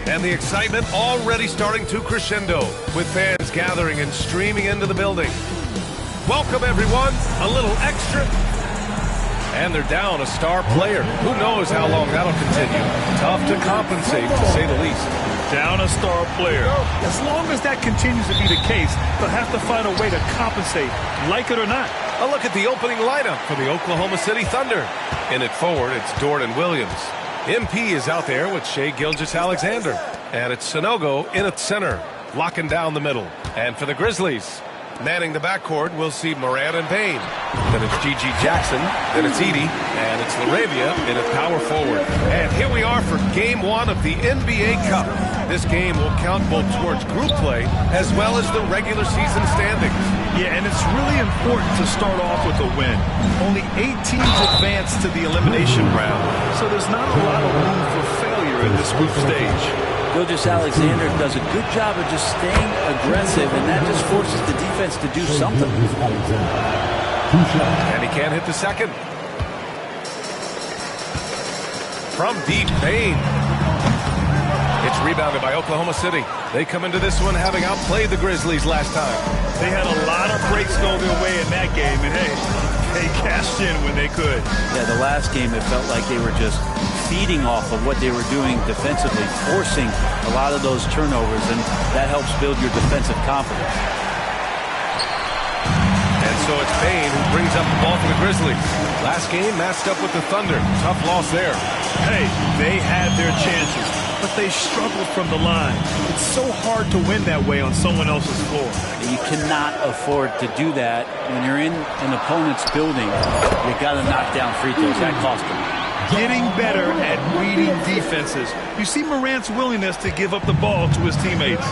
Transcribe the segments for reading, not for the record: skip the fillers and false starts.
And the excitement already starting to crescendo, with fans gathering and streaming into the building. Welcome, everyone. A little extra. And they're down a star player. Who knows how long that'll continue. Tough to compensate, to say the least. Down a star player. As long as that continues to be the case, they'll have to find a way to compensate, like it or not. A look at the opening lineup for the Oklahoma City Thunder. In it forward, it's Jordan Williams. MP is out there with Shai Gilgeous-Alexander. And it's Sanogo in at center, locking down the middle. And for the Grizzlies, manning the backcourt, we'll see Moran and Payne. Then it's G.G. Jackson, then it's Edey, and it's Laravia in at power forward. And here we are for Game 1 of the NBA Cup. This game will count both towards group play as well as the regular season standings. Yeah, and it's really important to start off with a win. Only 8 teams advance to the elimination round, so there's not a lot of room for failure in this group stage. Gilgeous-Alexander does a good job of just staying aggressive, and that just forces the defense to do something. And he can't hit the second. From deep, Payne. It's rebounded by Oklahoma City. They come into this one having outplayed the Grizzlies last time. They had a lot of breaks go their way in that game, and hey, they cashed in when they could. Yeah, the last game, it felt like they were just feeding off of what they were doing defensively, forcing a lot of those turnovers, and that helps build your defensive confidence. And so it's Payne who brings up the ball for the Grizzlies. Last game matched up with the Thunder. Tough loss there. Hey, they had their chances, but they struggled from the line. It's so hard to win that way on someone else's floor. You cannot afford to do that when you're in an opponent's building. You got to knock down free throws. That cost them. Getting better at reading defenses. You see Morant's willingness to give up the ball to his teammates.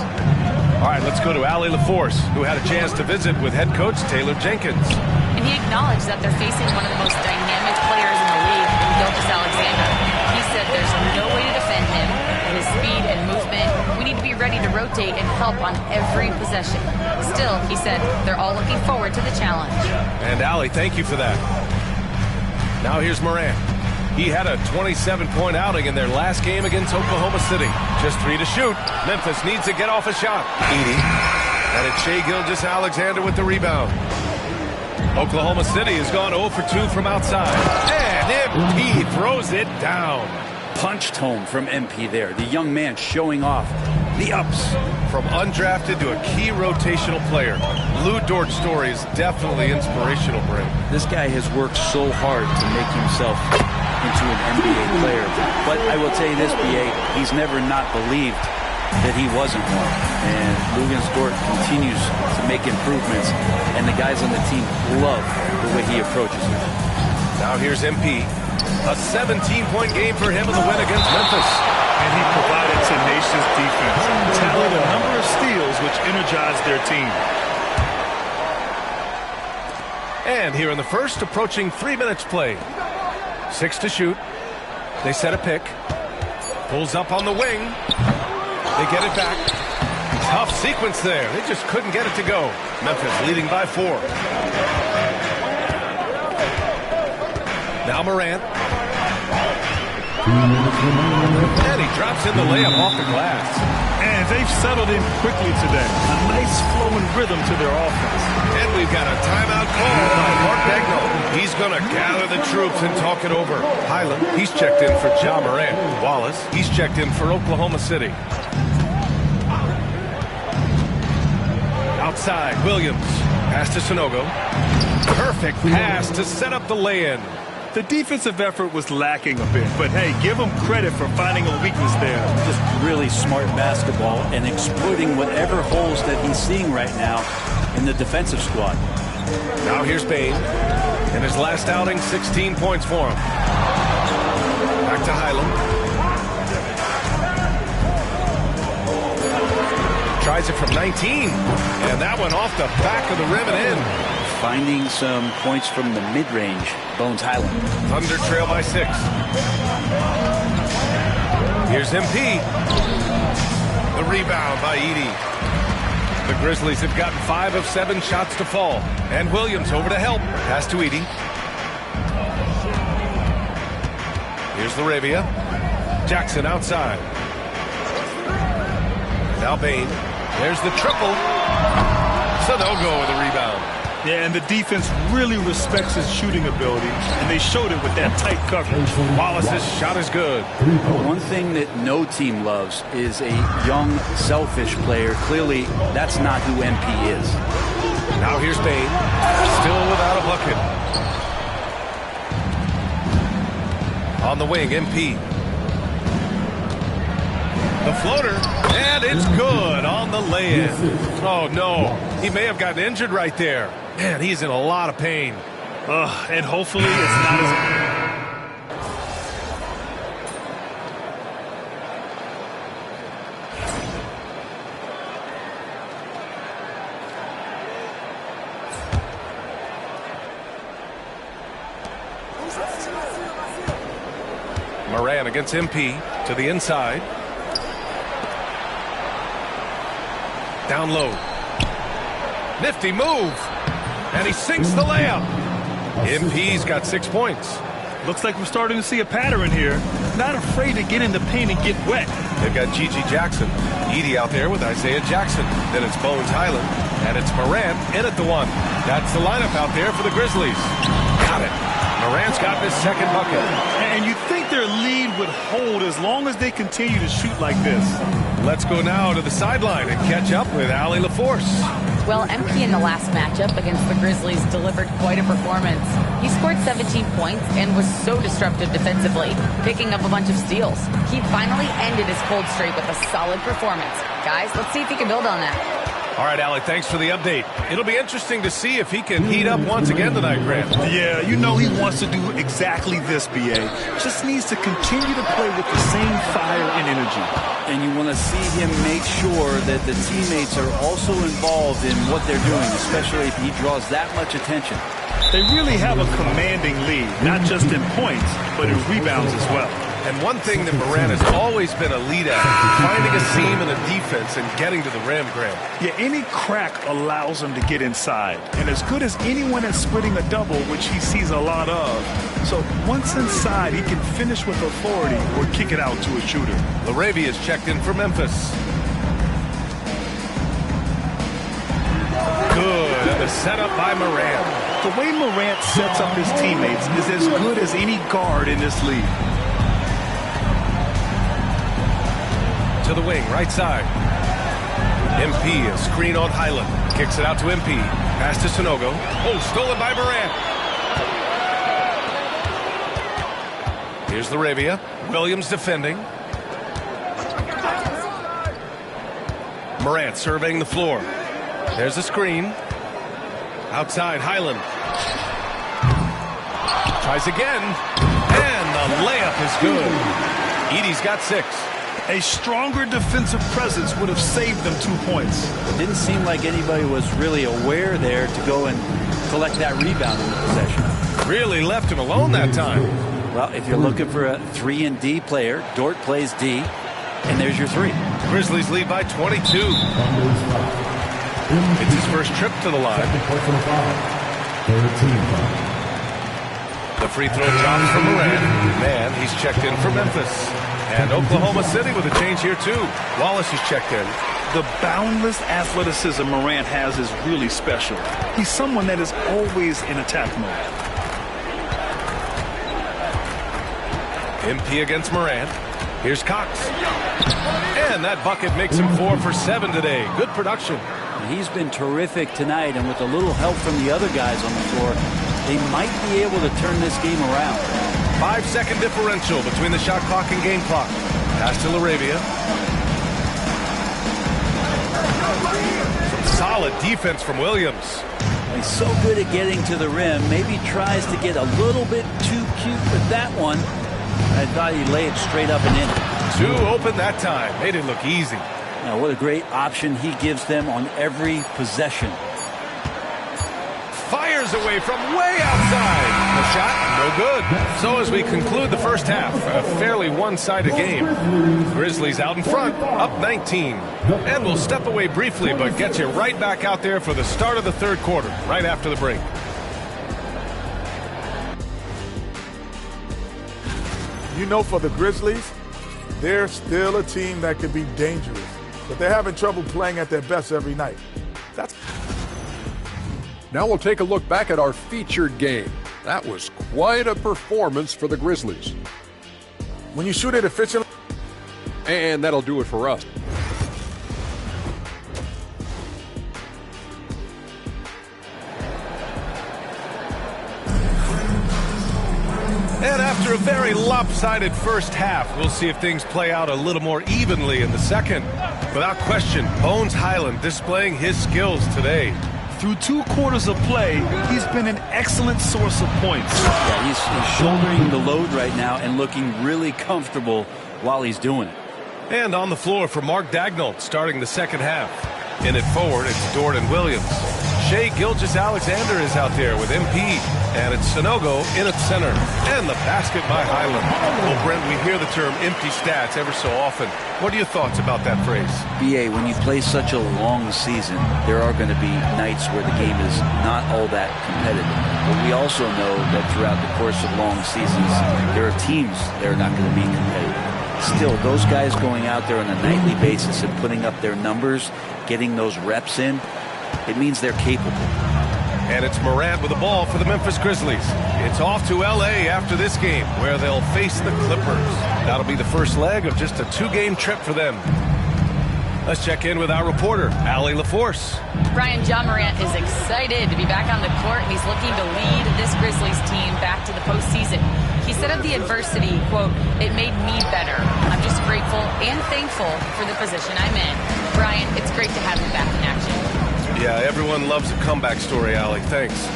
All right, let's go to Allie LaForce, who had a chance to visit with head coach Taylor Jenkins. And he acknowledged that they're facing one of the most dynamic players in the league, Gilgeous-Alexander. He said there's no way to defend him. His speed and movement, we need to be ready to rotate and help on every possession. Still, he said, they're all looking forward to the challenge. And Allie, thank you for that. Now here's Morant. He had a 27-point outing in their last game against Oklahoma City. Just 3 to shoot. Memphis needs to get off a shot. Edey. And it's Shai Gilgeous-Alexander with the rebound. Oklahoma City has gone 0 for 2 from outside. And MP throws it down. Punched home from MP there. The young man showing off the ups. From undrafted to a key rotational player, Lou Dort's story is definitely inspirational, Brent. This guy has worked so hard to make himself into an NBA player. But I will tell you this, BA, he's never not believed that he wasn't one. And Luguentz Dort continues to make improvements, and the guys on the team love the way he approaches it. Now here's MP. A 17-point game for him in the win against Memphis. And he provided tenacious defense, tallied a number of steals which energized their team. And here in the first, approaching 3 minutes played. 6 to shoot. They set a pick. Pulls up on the wing. They get it back. Tough sequence there. They just couldn't get it to go. Memphis leading by 4. Now Morant. And he drops in the layup off the glass. And they've settled in quickly today. A nice flowing rhythm to their offense. And we've got a timeout called by Mark Daigneault. He's going to gather the troops and talk it over. Highland, he's checked in for Ja Morant. Wallace, he's checked in for Oklahoma City. Outside, Williams. Pass to Sanogo. Perfect pass to set up the lay-in. The defensive effort was lacking a bit, but hey, give him credit for finding a weakness there. Just really smart basketball and exploiting whatever holes that he's seeing right now in the defensive squad. Now here's Payne. In his last outing, 16 points for him. Back to Highland. Tries it from 19. And that one off the back of the rim and in. Finding some points from the mid-range, Bones Highland. Thunder trail by 6. Here's MP. The rebound by Edey. The Grizzlies have gotten 5 of 7 shots to fall. And Williams over to help. Pass to Edey. Here's Laravia. Jackson outside. Now Bain. There's the triple. Sanogo with a rebound. Yeah, and the defense really respects his shooting ability, and they showed it with that tight coverage. Wallace's shot is good. One thing that no team loves is a young, selfish player. Clearly, that's not who MP is. Now here's Bain. Still without a bucket. On the wing, MP. The floater, and it's good on the lay-in. Oh, no. He may have gotten injured right there. Man, he's in a lot of pain. And hopefully it's not as... Moran against MP to the inside. Down low. Nifty move. And he sinks the layup. MP's got 6 points. Looks like we're starting to see a pattern here. Not afraid to get in the paint and get wet. They've got Gigi Jackson. Edie out there with Isaiah Jackson. Then it's Bones Highland. And it's Moran in at the one. That's the lineup out there for the Grizzlies. Got it. Moran's got his second bucket. And you'd think their lead would hold as long as they continue to shoot like this. Let's go now to the sideline and catch up with Allie LaForce. Well, MP in the last matchup against the Grizzlies delivered quite a performance. He scored 17 points and was so disruptive defensively, picking up a bunch of steals. He finally ended his cold streak with a solid performance. Guys, let's see if he can build on that. All right, Allie, thanks for the update. It'll be interesting to see if he can heat up once again tonight, Grant. Yeah, you know he wants to do exactly this, BA. Just needs to continue to play with the same fire and energy. And you want to see him make sure that the teammates are also involved in what they're doing, especially if he draws that much attention. They really have a commanding lead, not just in points, but in rebounds as well. And one thing that Moran has always been a lead at, finding a seam in the defense and getting to the rim, Grant. Yeah, any crack allows him to get inside. And as good as anyone at splitting a double, which he sees a lot of. So once inside, he can finish with authority or kick it out to a shooter. Laravia is checked in for Memphis. Good, and the setup by Moran. The way Morant sets up his teammates is as good as any guard in this league. To the wing, right side. MP, a screen on Highland. Kicks it out to MP. Pass to Sanogo. Oh, stolen by Moran. Here's Laravia. Williams defending. Morant surveying the floor. There's a screen. Outside, Highland. Tries again. And the layup is good. Edie's got 6. A stronger defensive presence would have saved them 2 points. It didn't seem like anybody was really aware there to go and collect that rebound in the possession. Really left him alone that time. Well, if you're looking for a 3-and-D player, Dort plays D, and there's your 3. Grizzlies lead by 22. It's his first trip to the line. The free throw drops from Moran. Man, he's checked in for Memphis. And Oklahoma City with a change here, too. Wallace is checked in. The boundless athleticism Morant has is really special. He's someone that is always in attack mode. MP against Morant. Here's Cox. And that bucket makes him 4 for 7 today. Good production. He's been terrific tonight, and with a little help from the other guys on the floor, they might be able to turn this game around. 5-second differential between the shot clock and game clock. Pass to Laravia. Some solid defense from Williams. He's so good at getting to the rim. Maybe tries to get a little bit too cute with that one. I thought he'd lay it straight up and in. 2 open that time. Made it look easy. Now, what a great option he gives them on every possession. Fires away from way outside. The shot, no good. So as we conclude the first half, a fairly one-sided game. Grizzlies out in front, up 19. And we'll step away briefly, but get you right back out there for the start of the third quarter, right after the break. You know, for the Grizzlies, they're still a team that could be dangerous, but they're having trouble playing at their best every night. Now we'll take a look back at our featured game. That was quite a performance for the Grizzlies. When you shoot it efficiently. And that'll do it for us. And after a very lopsided first half, we'll see if things play out a little more evenly in the second. Without question, Bones Highland displaying his skills today. Through 2 quarters of play, he's been an excellent source of points. Yeah, he's shouldering the load right now and looking really comfortable while he's doing it. And on the floor for Mark Dagnall, starting the second half. In at forward, it's Dort and Williams. Shai Gilgeous-Alexander is out there with MP. And it's Sanogo in at center. And the basket by Highland. Well, Brent, we hear the term empty stats ever so often. What are your thoughts about that phrase? BA, when you play such a long season, there are going to be nights where the game is not all that competitive. But we also know that throughout the course of long seasons, there are teams that are not going to be competitive. Still, those guys going out there on a nightly basis and putting up their numbers, getting those reps in, it means they're capable. And it's Morant with the ball for the Memphis Grizzlies. It's off to L.A. after this game, where they'll face the Clippers. That'll be the first leg of just a 2-game trip for them. Let's check in with our reporter, Allie LaForce. Brian, John Morant is excited to be back on the court, and he's looking to lead this Grizzlies team back to the postseason. He said of the adversity, quote, "It made me better. I'm just grateful and thankful for the position I'm in." Brian, it's great to have him back in action. Yeah, everyone loves a comeback story, Allie. Thanks.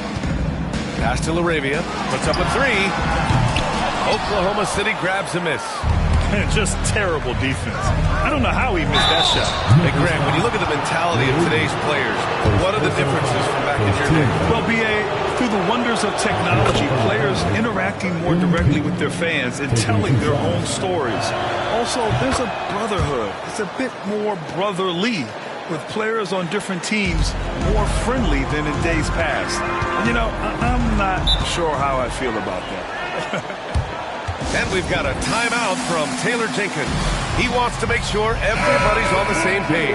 Pass to LaRavia. Puts up a 3. Oklahoma City grabs a miss. Just terrible defense. I don't know how he missed that shot. Hey, Grant, when you look at the mentality of today's players, what are the differences from back in your day? Well, BA, through the wonders of technology, players interacting more directly with their fans and telling their own stories. Also, there's a brotherhood. It's a bit more brotherly, with players on different teams more friendly than in days past. And, you know, I'm not sure how I feel about that. And we've got a timeout from Taylor Jenkins. He wants to make sure everybody's on the same page.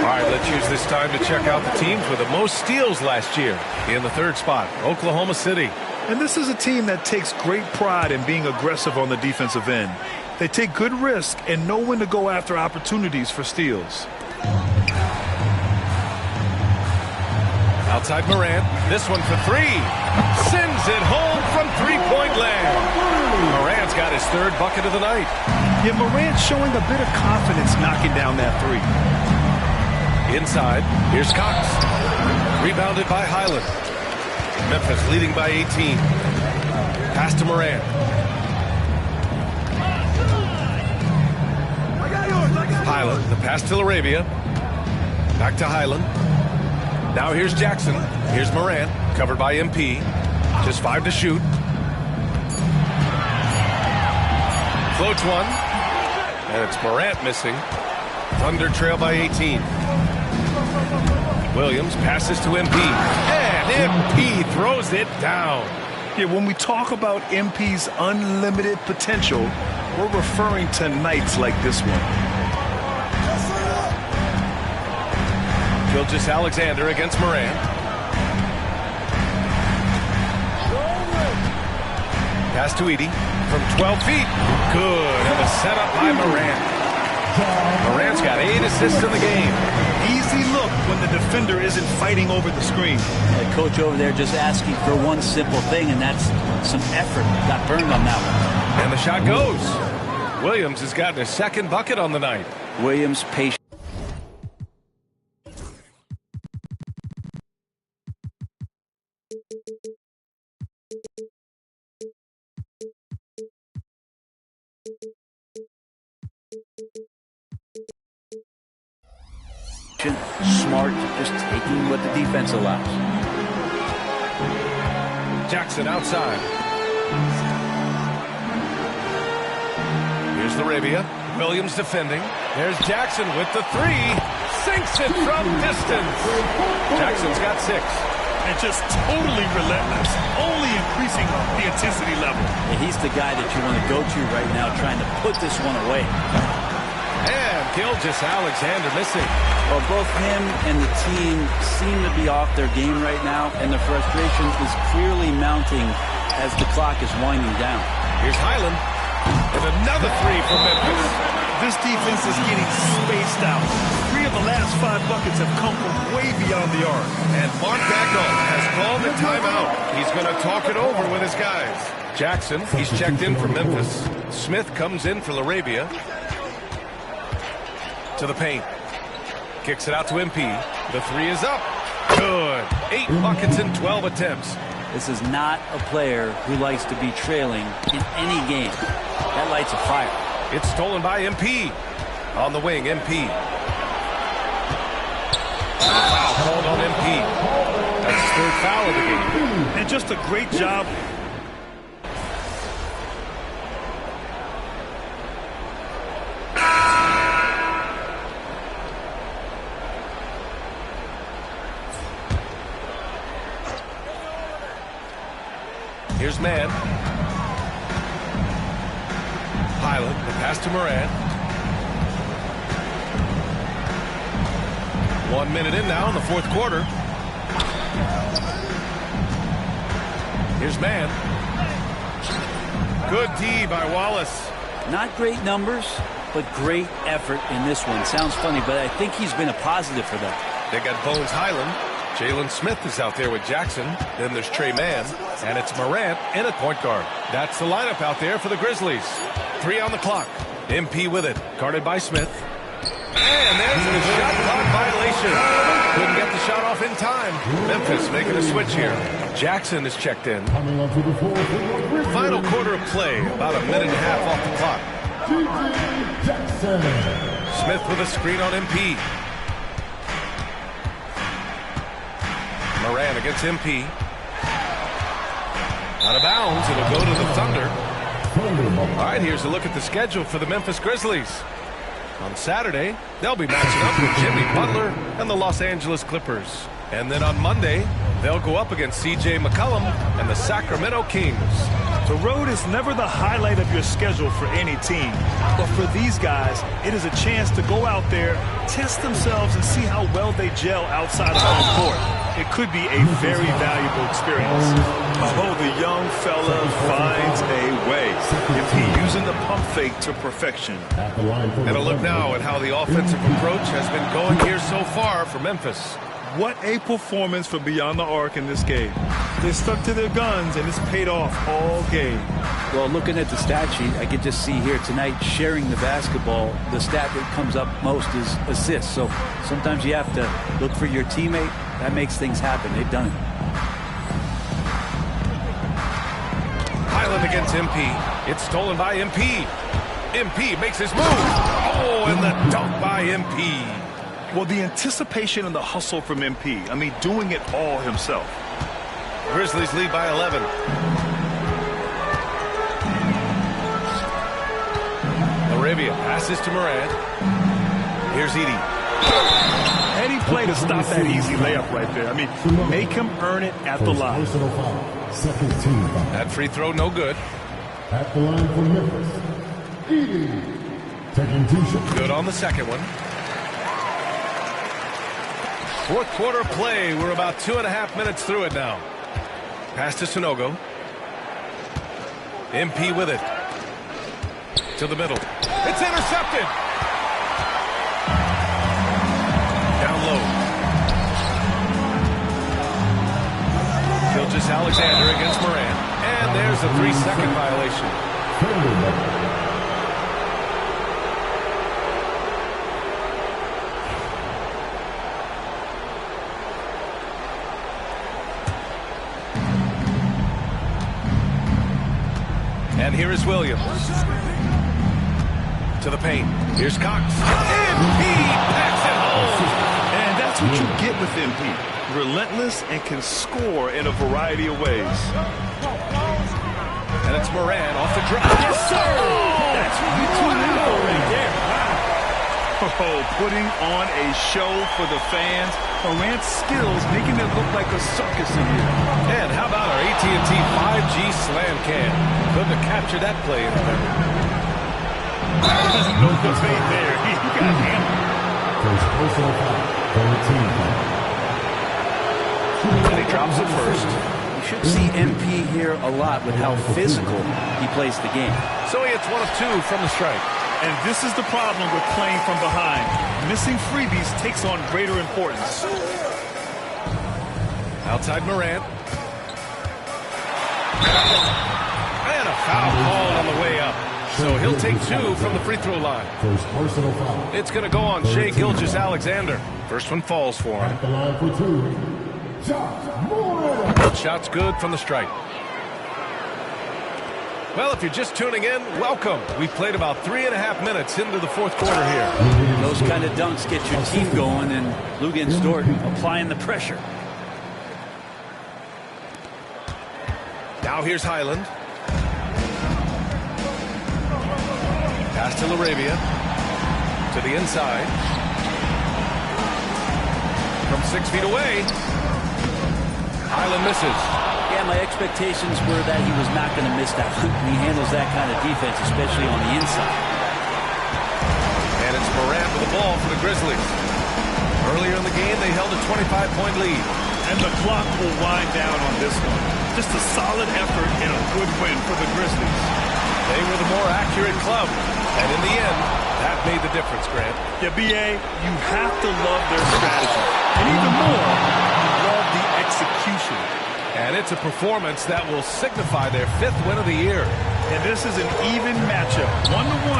All right, let's use this time to check out the teams with the most steals last year. In the third spot, Oklahoma City. And this is a team that takes great pride in being aggressive on the defensive end. They take good risk and know when to go after opportunities for steals. Outside Morant, this one for 3. Sends it home from three-point land. Morant's got his 3rd bucket of the night. Yeah, Morant showing a bit of confidence knocking down that 3. Inside, here's Cox. Rebounded by Highland. Memphis leading by 18. Pass to Morant. Highland, the pass to LaRavia. Back to Highland. Now here's Jackson. Here's Morant, covered by MP. Just 5 to shoot. Floats one. And it's Morant missing. Thunder trail by 18. Williams passes to MP. And MP throws it down. Yeah, when we talk about MP's unlimited potential, we're referring to nights like this one. Gilgeous-Alexander against Morant. Pass to Edey from 12 feet. Good. And the setup by Morant. Morant's got 8 assists in the game. Easy look when the defender isn't fighting over the screen. The coach over there just asking for one simple thing, and that's some effort. Got burned on that one. And the shot goes. Williams has gotten his 2nd bucket on the night. Williams patient. Smart, just taking what the defense allows. Jackson outside. Here's LaRavia. Williams defending. There's Jackson with the 3. Sinks it from distance. Jackson's got 6. and just totally relentless, only increasing the intensity level. And he's the guy that you want to go to right now, trying to put this one away. And Gilgeous-Alexander missing. Well, both him and the team seem to be off their game right now, and the frustration is clearly mounting as the clock is winding down. Here's Highland. And another three from Memphis. This defense is getting spaced out. 3 of the last 5 buckets have come from way beyond the arc. And Mark Dagnall has called a timeout. He's going to talk it over with his guys. Jackson, he's checked in for Memphis. Smith comes in for Laravia. To the paint. Kicks it out to MP. The three is up. Good. 8 buckets in 12 attempts. This is not a player who likes to be trailing in any game. That lights a fire. It's stolen by MP. On the wing, MP. Foul called on MP. That's his 3rd foul of the game. And just a great job. Here's Mann. Highland, the pass to Moran. 1 minute in now in the 4th quarter. Here's Mann. Good D by Wallace. Not great numbers, but great effort in this one. Sounds funny, but I think he's been a positive for them. They got Bones Highland. Jalen Smith is out there with Jackson. Then there's Trey Mann. And it's Morant in at point guard. That's the lineup out there for the Grizzlies. 3 on the clock. MP with it. Guarded by Smith. And there's a shot clock violation. Couldn't get the shot off in time. Memphis making a switch here. Jackson is checked in. Final quarter of play. About a minute and a half off the clock. Smith with a screen on MP. Moran against MP. Out of bounds. It'll go to the Thunder. All right, here's a look at the schedule for the Memphis Grizzlies. On Saturday, they'll be matching up with Jimmy Butler and the Los Angeles Clippers. And then on Monday, they'll go up against C.J. McCollum and the Sacramento Kings. The road is never the highlight of your schedule for any team. But for these guys, it is a chance to go out there, test themselves, and see how well they gel outside of home court. It could be a very valuable experience. Oh, the young fella finds a way. If he using the pump fake to perfection. And a look now at how the offensive approach has been going here so far for Memphis. What a performance for Beyond the Arc in this game. They stuck to their guns, and it's paid off all game. Well, looking at the stat sheet, I could just see here tonight, sharing the basketball, the stat that comes up most is assists. So sometimes you have to look for your teammate. That makes things happen. They've done it. Highland against MP. It's stolen by MP. MP makes his move. Oh, and the dunk by MP. Well, the anticipation and the hustle from MP. I mean, doing it all himself. Grizzlies lead by 11. Laravia passes to Morant. Here's Edey. Any play to stop that easy layup right there. I mean, make him earn it at the line. That free throw no good. At the line for Memphis, Edey. Taking 2 shots. Good on the second one. 4th quarter play. We're about 2.5 minutes through it now. Pass to Sanogo. MP with it. To the middle. It's intercepted. Down low. Gilgeous-Alexander against Morant. And there's a 3-second violation. And here is Williams. To the paint. Here's Cox. MP packs it home. And that's what you get with MP. Relentless and can score in a variety of ways. And it's Moran off the dribble. Yes, sir! That's what you tune in for right there. Wow. Oh, putting on a show for the fans. Morant's skills making it look like a circus in here. And how about our AT&T 5G slam cam? Couldn't have captured that play in the memory. No debate there. He got hammered. First personal foul for the team. And he drops it first. You should see MP here a lot with how physical he plays the game. So he hits 1 of 2 from the strike. And this is the problem with playing from behind. Missing freebies takes on greater importance. Outside Morant. And a foul called on the way up. So he'll take 2 from the free throw line. First personal foul. It's going to go on Shai Gilgeous-Alexander. First one falls for him. At the line for 2. Shot. More. Shot's good from the strike. Well, if you're just tuning in, welcome. We played about 3.5 minutes into the fourth quarter here. Those kind of dunks get your team going, and Luguentz Dort applying the pressure. Now here's Highland. Pass to LaRavia. To the inside. From 6 feet away. Highland misses. Yeah, my expectations were that he was not going to miss that one. He handles that kind of defense, especially on the inside. And it's Morant with the ball for the Grizzlies. Earlier in the game, they held a 25-point lead. And the clock will wind down on this one. Just a solid effort and a good win for the Grizzlies. They were the more accurate club. And in the end, that made the difference, Grant. Yeah, B.A., you have to love their strategy. And even more, love the execution. And it's a performance that will signify their 5th win of the year. And this is an even matchup. 1-1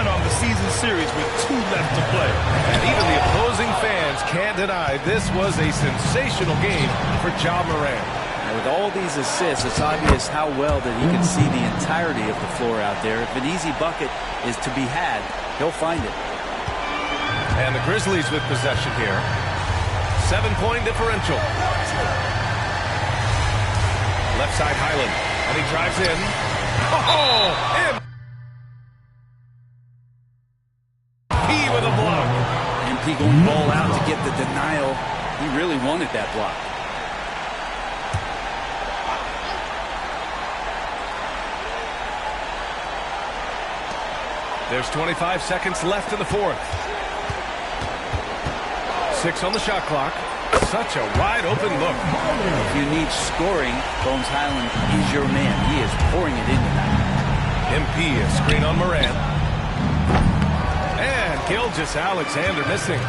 on the season series with 2 left to play. And even the opposing fans can't deny this was a sensational game for Ja Morant. And with all these assists, it's obvious how well that he can see the entirety of the floor out there. If an easy bucket is to be had, he'll find it. And the Grizzlies with possession here. 7-point differential. Left side Highland. And he drives in. Oh! And he with a block. MP going all out to get the denial. He really wanted that block. There's 25 seconds left in the fourth. 6 on the shot clock. Such a wide open look. If you need scoring, Bones Highland is your man. He is pouring it into that. MP a screen on Morant. And Gilgeous-Alexander missing.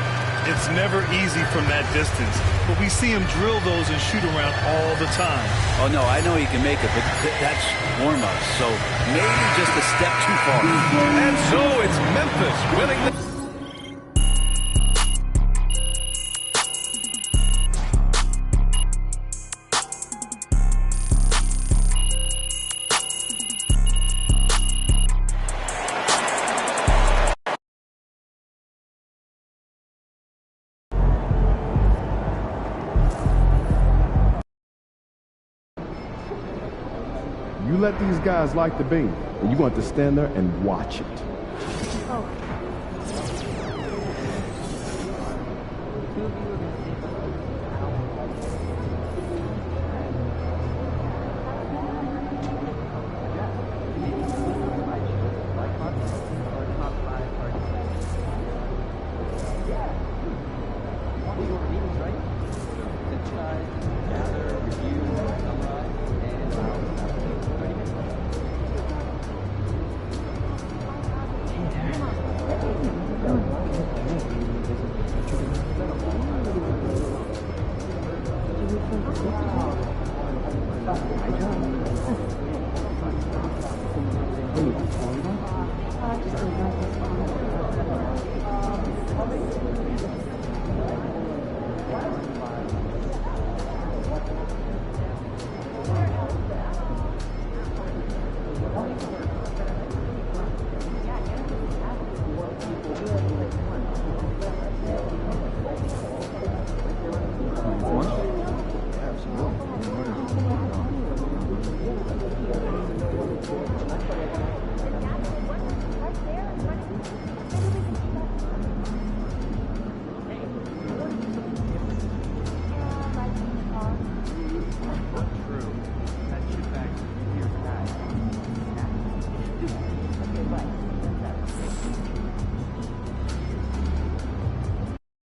It's never easy from that distance, but we see him drill those and shoot around all the time. Oh, no, I know he can make it, but that's warm-up, so maybe just a step too far. And so it's Memphis winning the... You let these guys like the bait, and you're going to stand there and watch it.